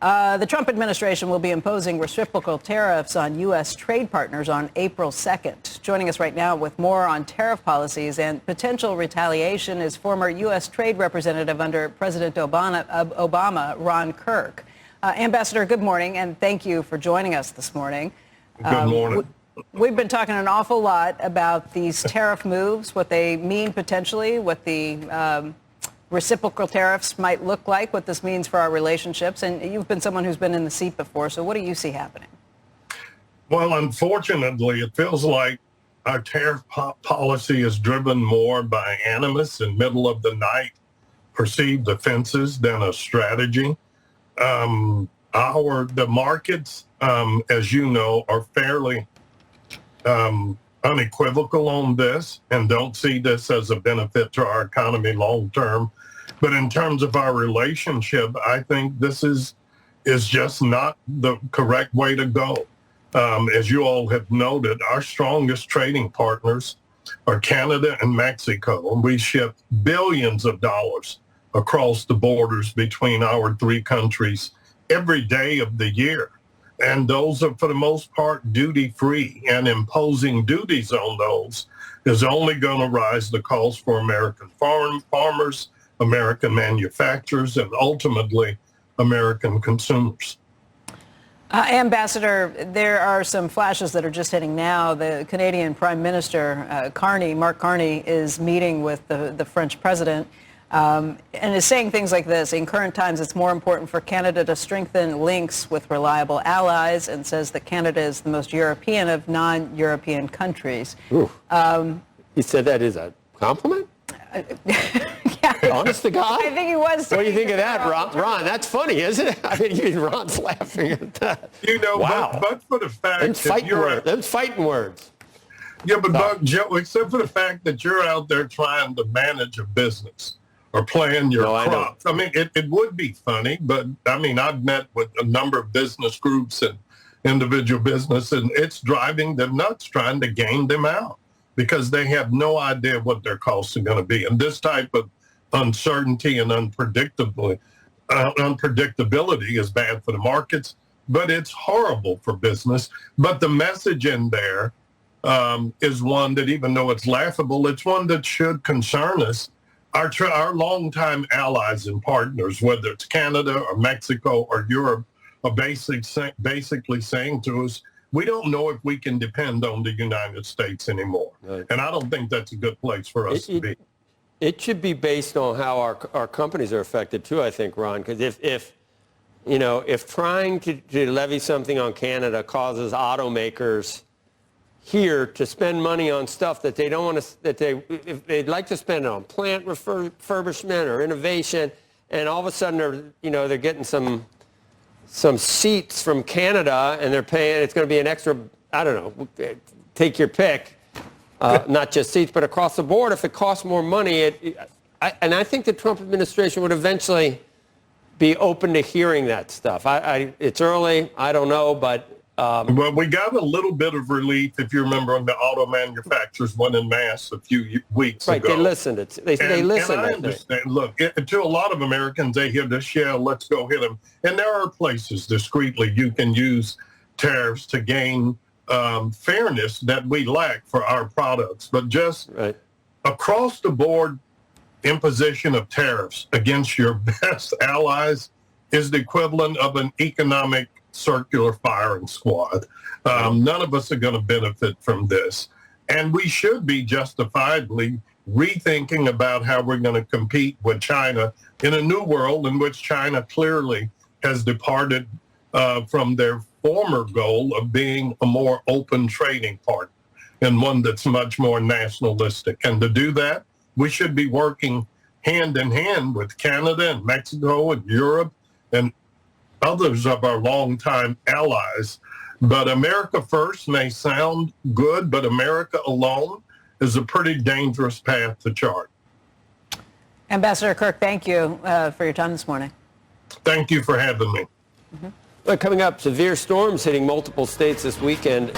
The Trump administration will be imposing reciprocal tariffs on U.S. trade partners on April 2nd. Joining us right now with more on tariff policies and potential retaliation is former U.S. Trade Representative under President Obama, Ron Kirk. Ambassador, good morning, and thank you for joining us this morning. Good morning. We've been talking an awful lot about these tariff moves, what they mean potentially, what the reciprocal tariffs might look like, what this means for our relationships. And you've been someone who's been in the seat before, so what do you see happening? Well, unfortunately, it feels like our tariff policy is driven more by animus and middle of the night perceived offenses than a strategy. The markets, as you know, are fairly unequivocal on this and don't see this as a benefit to our economy long term. But in terms of our relationship, I think this is just not the correct way to go. As you all have noted, our strongest trading partners are Canada and Mexico, and we ship billions of dollars across the borders between our three countries every day of the year. And those are, for the most part, duty-free, and imposing duties on those is only going to rise the cost for American farmers, American manufacturers, and ultimately American consumers. Ambassador, there are some flashes that are just hitting now. The Canadian Prime Minister, Mark Carney, is meeting with the French president and is saying things like this: in current times, it's more important for Canada to strengthen links with reliable allies, and says that Canada is the most European of non-European countries. He said that is a compliment? Yeah. Honest to God? I think he was. What do you think of that, Ron? That's funny, isn't it? I mean, Ron's laughing at that. You know, wow. but for the fact that you're... Them's fighting words. Yeah, but Joe, except for the fact that you're out there trying to manage a business or plan your crops. I mean, it would be funny, but I mean, I've met with a number of business groups and individual business, and it's driving them nuts trying to game them out because they have no idea what their costs are going to be. And this type of uncertainty and unpredictability is bad for the markets, but it's horrible for business. But the message in there is one that, even though it's laughable, it's one that should concern us. Our longtime allies and partners, whether it's Canada or Mexico or Europe, are basically saying to us, we don't know if we can depend on the United States anymore. Right. And I don't think that's a good place for us to be. It should be based on how our companies are affected too, I think, Ron, because if trying to levy something on Canada causes automakers here to spend money on stuff that they don't want to, if they'd like to spend it on plant refurbishment or innovation, and all of a sudden they're getting some seats from Canada and they're paying, it's going to be an extra, I don't know, take your pick, not just seats, but across the board. If it costs more money, and I think the Trump administration would eventually be open to hearing that stuff. It's early, I don't know, but well, we got a little bit of relief, if you remember, when the auto manufacturers went en masse a few weeks ago. Right, they listened. They listened. And I understand. Look, to a lot of Americans, they hear this shell, let's go hit them. And there are places discreetly you can use tariffs to gain fairness that we lack for our products. But just across the board imposition of tariffs against your best allies is the equivalent of an economic circular firing squad. None of us are going to benefit from this. And we should be justifiably rethinking about how we're going to compete with China in a new world in which China clearly has departed from their former goal of being a more open trading partner and one that's much more nationalistic. And to do that, we should be working hand in hand with Canada and Mexico and Europe and others of our longtime allies. But America first may sound good, but America alone is a pretty dangerous path to chart. Ambassador Kirk, thank you for your time this morning. Thank you for having me. Coming up, severe storms hitting multiple states this weekend.